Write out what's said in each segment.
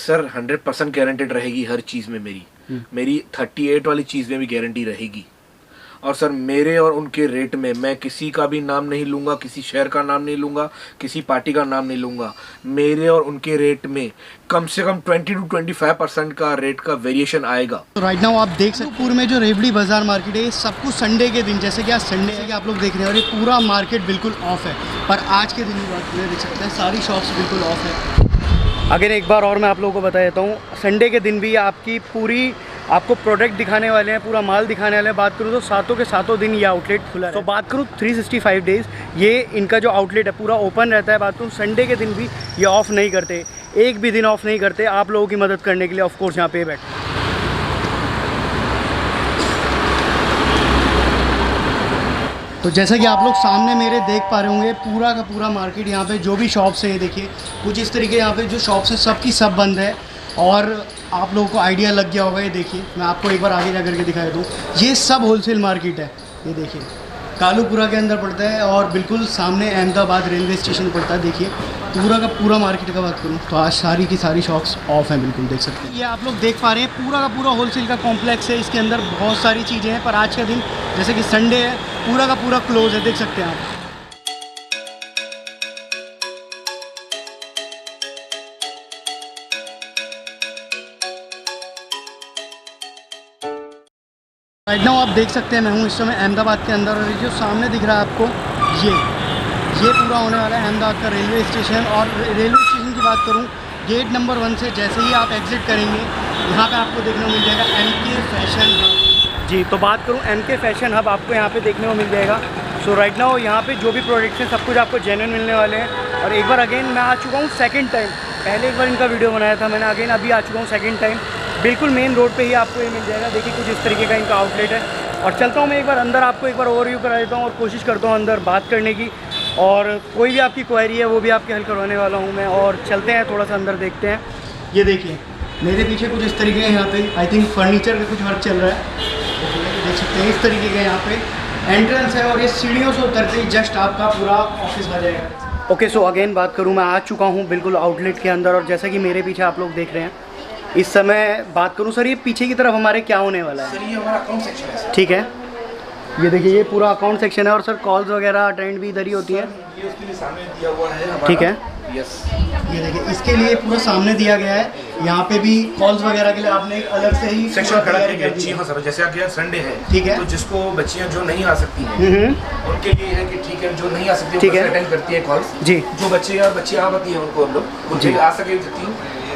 Sir 100% guaranteed रहेगी हर चीज़ में मेरी 38 वाली चीज़ में भी गारंटी रहेगी। और सर मेरे और उनके रेट में मैं किसी का भी नाम नहीं लूँगा, किसी शहर का नाम नहीं लूँगा, किसी पार्टी का नाम नहीं लूँगा। मेरे और उनके रेट में कम से कम 20 to 25% का रेट का वेरिएशन आएगा। तो राइट नाउ आप देख सकते पूर में जो रेवड़ी बाजार मार्केट है, सब कुछ संडे के दिन, जैसे कि आज संडे है कि आप लोग देख रहे हैं और ये पूरा मार्केट बिल्कुल ऑफ है। पर आज के दिन की बात करें, देख सकते हैं सारी शॉप्स बिल्कुल ऑफ है। अगर एक बार और मैं आप लोगों को बता देता हूँ, संडे के दिन भी आपकी पूरी आपको प्रोडक्ट दिखाने वाले हैं, पूरा माल दिखाने वाले हैं। बात करूँ तो सातों के सातों दिन ये आउटलेट खुला है। तो बात करूँ 365 डेज़ ये इनका जो आउटलेट है पूरा ओपन रहता है। बात करूँ संडे के दिन भी ये ऑफ़ नहीं करते, एक भी दिन ऑफ नहीं करते, आप लोगों की मदद करने के लिए ऑफ कोर्स यहाँ पे बैठे। तो जैसा कि आप लोग सामने मेरे देख पा रहे होंगे, पूरा का पूरा मार्केट यहाँ पे जो भी शॉप्स हैं, देखिए कुछ इस तरीके यहाँ पे जो शॉप्स हैं सब की सब बंद है। और आप लोगों को आइडिया लग गया होगा, ये देखिए मैं आपको एक बार आगे जा करके दिखा दूँ, ये सब होलसेल मार्केट है। ये देखिए कालूपुरा के अंदर पड़ता है और बिल्कुल सामने अहमदाबाद रेलवे स्टेशन पड़ता है। देखिए पूरा का पूरा मार्केट का बात करूँ तो आज सारी की सारी शॉप्स ऑफ हैं, बिल्कुल देख सकते हैं। ये आप लोग देख पा रहे हैं पूरा का पूरा होलसेल का कॉम्प्लेक्स है, इसके अंदर बहुत सारी चीज़ें हैं। पर आज का दिन जैसे कि संडे है, पूरा का पूरा क्लोज है, देख सकते हैं आप। राइट नाउ आप देख सकते हैं मैं हूँ इस समय अहमदाबाद के अंदर, और जो सामने दिख रहा है आपको ये पूरा होने वाला है अहमदाबाद का रेलवे स्टेशन। और रेलवे स्टेशन की बात करूँ, गेट नंबर 1 से जैसे ही आप एग्ज़िट करेंगे, यहाँ पे आपको देखने को मिल जाएगा MK फैशन हब। जी, तो बात करूँ MK फैशन हब आपको यहाँ पे देखने को मिल जाएगा। सो राइट नाउ यहाँ पे जो भी प्रोडक्ट्स हैं सब कुछ आपको जेन्युइन मिलने वाले हैं। और एक बार अगेन मैं आ चुका हूँ सेकेंड टाइम, पहले एक बार इनका वीडियो बनाया था मैंने, अगेन अभी आ चुका हूँ सेकेंड टाइम। बिल्कुल मेन रोड पे ही आपको ये मिल जाएगा। देखिए कुछ इस तरीके का इनका आउटलेट है। और चलता हूँ मैं एक बार अंदर, आपको एक बार ओवरव्यू करा देता हूँ और कोशिश करता हूँ अंदर बात करने की, और कोई भी आपकी क्वेरी है वो भी आपके हल करवाने वाला हूँ मैं। और चलते हैं थोड़ा सा अंदर, देखते हैं। ये देखिए मेरे पीछे कुछ इस तरीके का यहाँ पे आई थिंक फर्नीचर का कुछ वर्क चल रहा है, देख सकते हैं। इस तरीके का यहाँ पे एंट्रेंस है और ये सीढ़ियों से उतरते ही जस्ट आपका पूरा ऑफिस आ जाएगा। ओके, सो अगेन बात करूँ, मैं आ चुका हूँ बिल्कुल आउटलेट के अंदर। और जैसा कि मेरे पीछे आप लोग देख रहे हैं इस समय, बात करूँ सर ये पीछे की तरफ हमारे क्या होने वाला है? सर ये हमारा अकाउंट सेक्शन है। ठीक है, ये देखिए ये पूरा अकाउंट सेक्शन है। और सर कॉल्स वगैरह अटेंड भी इधर ही होती है। ये उसके लिए सामने दिया हुआ है हमारा। ठीक है, यस, ये देखिए इसके लिए पूरा सामने दिया गया है। यहाँ पे भी कॉल्स वगैरह के लिए आपने अलग से ही सेक्शन खड़ा किया है। जी हाँ सर, जैसे कि संडे है, ठीक है, तो जिसको बच्चियाँ जो नहीं आ सकती हैं उनके लिए है कि ठीक है, जो नहीं आ सकती है अटेंड करती है कॉल्स। जी, जो बच्चियाँ आ पाती हैं उनको हम लोग आ सके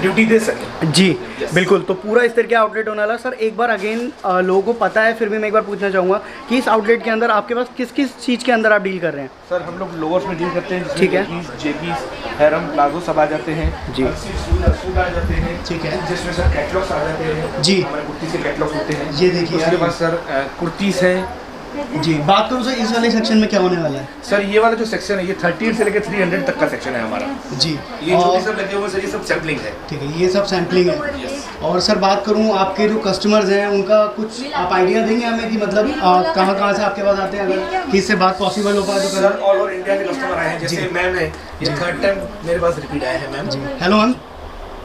ड्यूटी दे सकें। जी बिल्कुल। तो पूरा इस तरह के आउटलेट होने वाला। सर एक बार अगेन लोगों को पता है, फिर भी मैं एक बार पूछना चाहूँगा कि इस आउटलेट के अंदर आपके पास किस किस चीज़ के अंदर आप डील कर रहे हैं? सर हम लोग लोअर्स में डील करते हैं। ठीक है, जेपीस, हैरम, प्लाजो सब आ जाते हैं। जी, सूट आ जाते हैं। ठीक है, जिसमें सर कैटलॉग्स आ जाते हैं। जी, हमारे कुर्ती से कैटलॉग होते हैं। ये देखिए उसके बाद सर कुर्तीस हैं। जी, बात करूँ सर इस वाले सेक्शन में क्या होने वाला है? सर ये वाला जो सेक्शन है ये 30 से लेकर 300 तक का सेक्शन है हमारा। जी, ये जो भी सब लगे हुए सर ये सब सैम्पलिंग है। ठीक है, ये सब सैम्पलिंग है। और सर बात करूँ आपके जो कस्टमर्स हैं उनका कुछ आप आइडिया देंगे हमें कि मतलब कहाँ से आपके पास आते हैं, अगर किससे बात पॉसिबल हो पाए तो? सर ऑल ओवर इंडिया के कस्टमर आए हैं, जैसे मैम है, ये 3rd टाइम मेरे पास रिपीट आए हैं ma'am. Hello ma'am.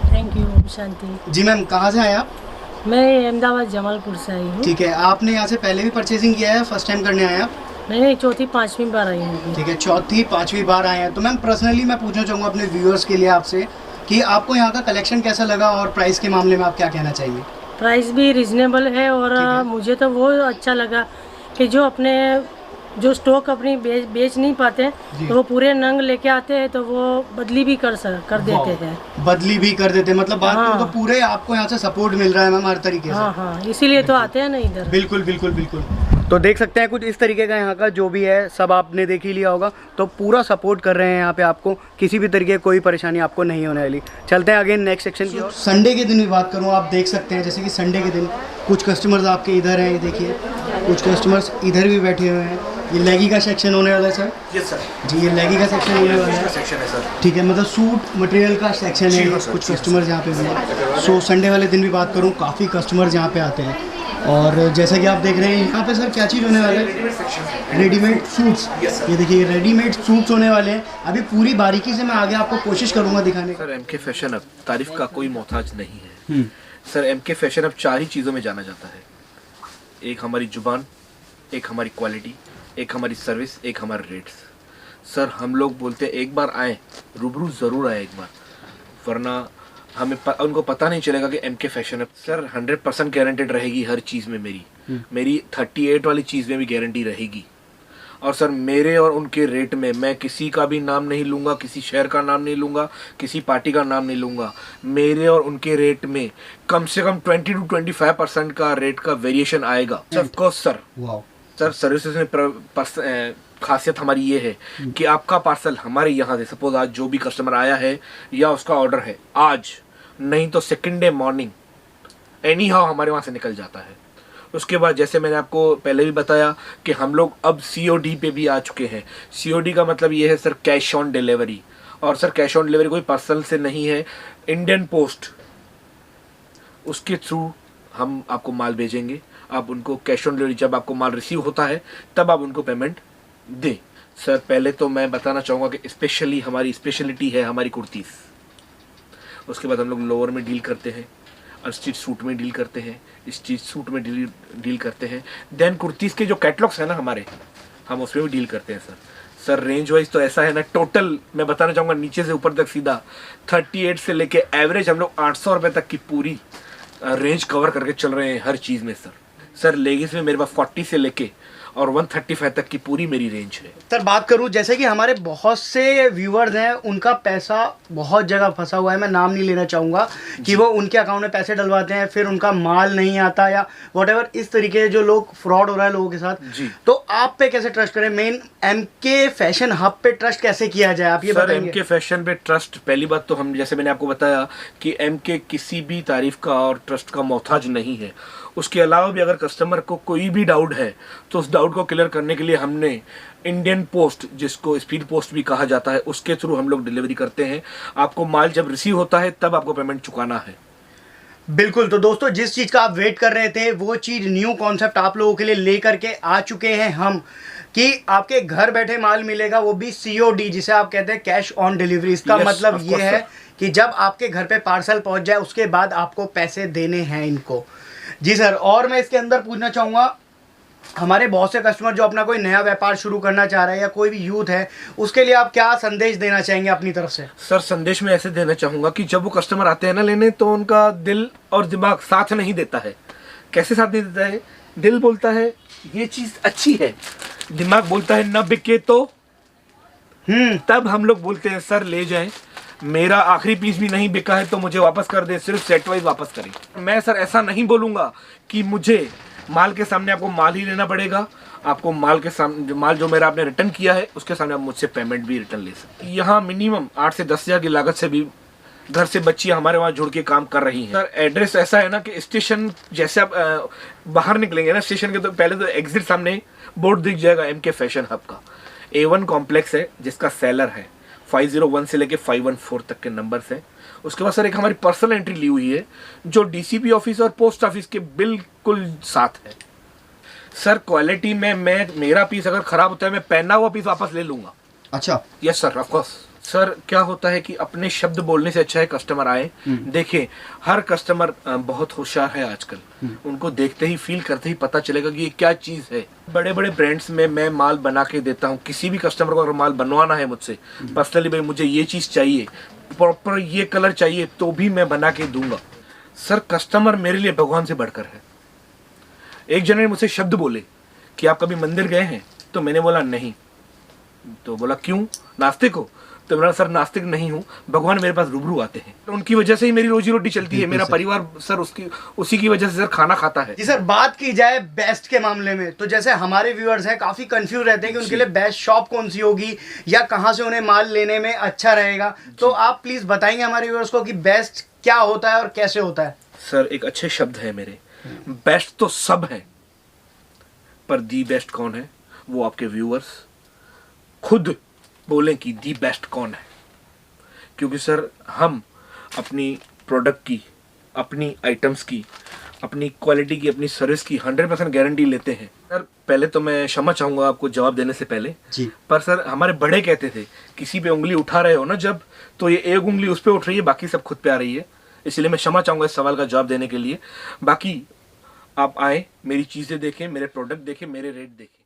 Thank you Shanti. जी मैम, कहाँ से आए आप? मैं अहमदाबाद जमालपुर से आई हूँ। ठीक है, आपने यहाँ से पहले भी परचेजिंग किया है, फर्स्ट टाइम करने आए आप? नहीं, चौथी पांचवी बार आई हूँ। ठीक है, चौथी पांचवी बार आए हैं। तो मैम पर्सनली मैं पूछना चाहूँगा अपने व्यूअर्स के लिए आपसे कि आपको यहाँ का कलेक्शन कैसा लगा, और प्राइस के मामले में आप क्या कहना चाहेंगे? प्राइस भी रिजनेबल है, और मुझे तो वो अच्छा लगा कि जो अपने जो स्टॉक अपनी बेच नहीं पाते तो वो पूरे नंग लेके आते हैं, तो वो बदली भी कर देते हैं। बदली भी कर देते हैं, मतलब बात करूं तो पूरे आपको यहाँ से सपोर्ट मिल रहा है मैम हर तरीके से। हाँ, इसीलिए तो आते हैं ना इधर। बिल्कुल बिल्कुल बिल्कुल। तो देख सकते हैं कुछ इस तरीके का यहाँ का जो भी है सब आपने देख ही लिया होगा। तो पूरा सपोर्ट कर रहे हैं यहाँ पे, आपको किसी भी तरीके कोई परेशानी आपको नहीं होने वाली। चलते हैं अगेन नेक्स्ट सेक्शन की ओर। संडे के दिन भी बात करूँ, आप देख सकते हैं जैसे कि संडे के दिन कुछ कस्टमर्स आपके इधर हैं, ये देखिए कुछ कस्टमर्स इधर भी बैठे हुए हैं। ये लेगी का सेक्शन होने वाला है सर? यस सर जी, ये लेगी का सेक्शन होने वाला है। सेक्शन है सर। ठीक है, मतलब सूट मटेरियल का सेक्शन है। कुछ कस्टमर्स यहाँ पे भी हैं। सो संडे वाले दिन भी बात करूँ, काफ़ी कस्टमर्स यहाँ पे आते हैं। और जैसा कि आप देख रहे हैं यहाँ पे सर क्या चीज़ होने वाला है? Readymade suits. ये देखिए रेडीमेड सूट्स होने वाले हैं। अभी पूरी बारीकी से मैं आगे आपको कोशिश करूँगा दिखाने का। सर एमके फैशन अब तारीफ का कोई मोहताज नहीं है। सर एमके फैशन अब 4 ही चीज़ों में जाना जाता है। एक हमारी जुबान, एक हमारी क्वालिटी, एक हमारी सर्विस, एक हमारे रेट्स। सर हम लोग बोलते हैं एक बार आए, रूबरू ज़रूर आए एक बार, वरना हमें उनको पता नहीं चलेगा कि एमके फैशन है। सर 100% गारंटेड रहेगी हर चीज़ में मेरी 38 वाली चीज़ में भी गारंटी रहेगी। और सर मेरे और उनके रेट में मैं किसी का भी नाम नहीं लूँगा, किसी शहर का नाम नहीं लूँगा, किसी पार्टी का नाम नहीं लूँगा। मेरे और उनके रेट में कम से कम 20 to 25% का रेट का वेरिएशन आएगा। Of course sir. Sir services में खासियत हमारी ये है कि आपका पार्सल हमारे यहाँ से, सपोज आज जो भी कस्टमर आया है या उसका ऑर्डर है आज, नहीं तो second day morning any how हमारे वहाँ से निकल जाता है। उसके बाद जैसे मैंने आपको पहले भी बताया कि हम लोग अब COD पे भी आ चुके हैं। COD का मतलब ये है सर कैश ऑन डिलीवरी। और सर कैश ऑन डिलीवरी कोई पार्सल से नहीं है, इंडियन पोस्ट उसके थ्रू हम आपको माल भेजेंगे। आप उनको कैश ऑन डिलीवरी, जब आपको माल रिसीव होता है तब आप उनको पेमेंट दें। सर पहले तो मैं बताना चाहूँगा कि स्पेशली हमारी स्पेशलिटी है हमारी कुर्तीज़। उसके बाद हम लोग लोअर में डील करते हैं, अनस्टिच सूट में डील करते हैं, स्टिच सूट में डील करते हैं। देन कुर्तीज़ के जो कैटलॉग्स है ना हमारे, हम उसमें भी डील करते हैं सर। सर रेंज वाइज तो ऐसा है ना, टोटल मैं बताना चाहूँगा नीचे से ऊपर तक सीधा 38 से लेके एवरेज हम लोग 800 रुपये तक की पूरी रेंज कवर करके चल रहे हैं हर चीज़ में सर लेगिंग्स में मेरे पास 40 से लेके और 135 तक की पूरी मेरी रेंज है। सर बात करूं, जैसे कि हमारे बहुत से व्यूअर्स हैं, उनका पैसा बहुत जगह फंसा हुआ है। मैं नाम नहीं लेना चाहूँगा कि वो उनके अकाउंट में पैसे डलवाते हैं, फिर उनका माल नहीं आता या व्हाटएवर, इस तरीके जो लोग फ्रॉड हो रहा है लोगों के साथ जी। तो आप पे कैसे ट्रस्ट करें? मेन एमके फैशन हब पे ट्रस्ट कैसे किया जाए, आप ये बताएंगे? एमके फैशन पे ट्रस्ट, पहली बात तो हम जैसे मैंने आपको बताया कि एमके किसी भी तारीफ का और ट्रस्ट का मोहताज नहीं है। उसके अलावा भी अगर कस्टमर को कोई भी डाउट है तो उस डाउट को क्लियर करने के लिए हमने इंडियन पोस्ट, जिसको स्पीड पोस्ट भी कहा जाता है, उसके थ्रू हम लोग डिलीवरी करते हैं। आपको माल जब रिसीव होता है तब आपको पेमेंट चुकाना है। बिल्कुल। तो दोस्तों जिस चीज़ का आप वेट कर रहे थे वो चीज़, न्यू कॉन्सेप्ट आप लोगों के लिए लेकर के आ चुके हैं हम, कि आपके घर बैठे माल मिलेगा, वो भी COD, जिसे आप कहते हैं कैश ऑन डिलीवरी। इसका मतलब ये है कि जब आपके घर पे पार्सल पहुंच जाए उसके बाद आपको पैसे देने हैं इनको। जी सर, और मैं इसके अंदर पूछना चाहूँगा, हमारे बहुत से कस्टमर जो अपना कोई नया व्यापार शुरू करना चाह रहे हैं या कोई भी यूथ है, उसके लिए आप क्या संदेश देना चाहेंगे अपनी तरफ से? सर संदेश में ऐसे देना चाहूँगा कि जब वो कस्टमर आते हैं ना लेने, तो उनका दिल और दिमाग साथ नहीं देता है। कैसे साथ नहीं देता है? दिल बोलता है ये चीज़ अच्छी है, दिमाग बोलता है न बिके तो तब हम लोग बोलते हैं सर ले जाएं, मेरा आखिरी पीस भी नहीं बिका है तो मुझे वापस कर दे, सिर्फ सेट वाइज वापस करें। मैं सर ऐसा नहीं बोलूँगा कि मुझे माल के सामने आपको माल ही लेना पड़ेगा। आपको माल के सामने, माल जो मेरा आपने रिटर्न किया है उसके सामने आप मुझसे पेमेंट भी रिटर्न ले सकते हैं। यहाँ मिनिमम 8 से 10 हज़ार की लागत से भी घर से बच्चियाँ हमारे वहाँ जुड़ के काम कर रही हैं। सर एड्रेस ऐसा है ना कि स्टेशन जैसे आप बाहर निकलेंगे ना स्टेशन के, तो पहले तो एग्जिट सामने बोर्ड दिख जाएगा एमके फैशन हब का। A1 कॉम्प्लेक्स है जिसका सेलर है, 501 से लेके 514 तक के नंबर्स हैं। उसके बाद सर एक हमारी पर्सनल एंट्री ली हुई है जो DCP ऑफिस और पोस्ट ऑफिस के बिल्कुल साथ है। सर क्वालिटी में मेरा पीस अगर खराब होता है मैं पहना हुआ पीस वापस ले लूँगा। अच्छा। Yes sir, of course. Sir क्या होता है कि अपने शब्द बोलने से अच्छा है कस्टमर आए। देखें हर कस्टमर बहुत होशियार है आजकल, उनको देखते ही फील करते ही पता चलेगा कि ये क्या चीज़ है। बड़े बड़े ब्रांड्स में मैं माल बना के देता हूँ। किसी भी कस्टमर को अगर माल बनवाना है मुझसे पर्सनली, भाई मुझे ये चीज़ चाहिए, प्रॉपर ये कलर चाहिए, तो भी मैं बना के दूंगा। सर कस्टमर मेरे लिए भगवान से बढ़कर है। एक जने ने मुझसे शब्द बोले कि आप कभी मंदिर गए हैं? तो मैंने बोला नहीं। तो बोला क्यों, नास्तिक हो? तो मेरा सर नास्तिक नहीं हूँ, भगवान मेरे पास रूबरू आते हैं, उनकी वजह से ही मेरी रोजी रोटी चलती है। मेरा परिवार सर उसी की वजह से सर खाना खाता है। जी सर, बात की जाए बेस्ट के मामले में, तो जैसे हमारे व्यूअर्स हैं काफ़ी कंफ्यूज रहते हैं कि उनके लिए बेस्ट शॉप कौन सी होगी या कहाँ से उन्हें माल लेने में अच्छा रहेगा, तो आप प्लीज़ बताएंगे हमारे व्यूअर्स को कि बेस्ट क्या होता है और कैसे होता है? सर एक अच्छे शब्द है मेरे, बेस्ट तो सब है पर दी बेस्ट कौन है वो आपके व्यूअर्स खुद बोलें कि दी बेस्ट कौन है। क्योंकि सर हम अपनी प्रोडक्ट की, अपनी आइटम्स की, अपनी क्वालिटी की, अपनी सर्विस की 100% गारंटी लेते हैं। सर पहले तो मैं क्षमा चाहूँगा आपको जवाब देने से पहले जी, पर सर हमारे बड़े कहते थे किसी पे उंगली उठा रहे हो ना जब, तो ये एक उंगली उस पे उठ रही है, बाकी सब खुद पे आ रही है। इसलिए मैं क्षमा चाहूँगा इस सवाल का जवाब देने के लिए। बाकी आप आए, मेरी चीज़ें देखें, मेरे प्रोडक्ट देखें, मेरे रेट देखें।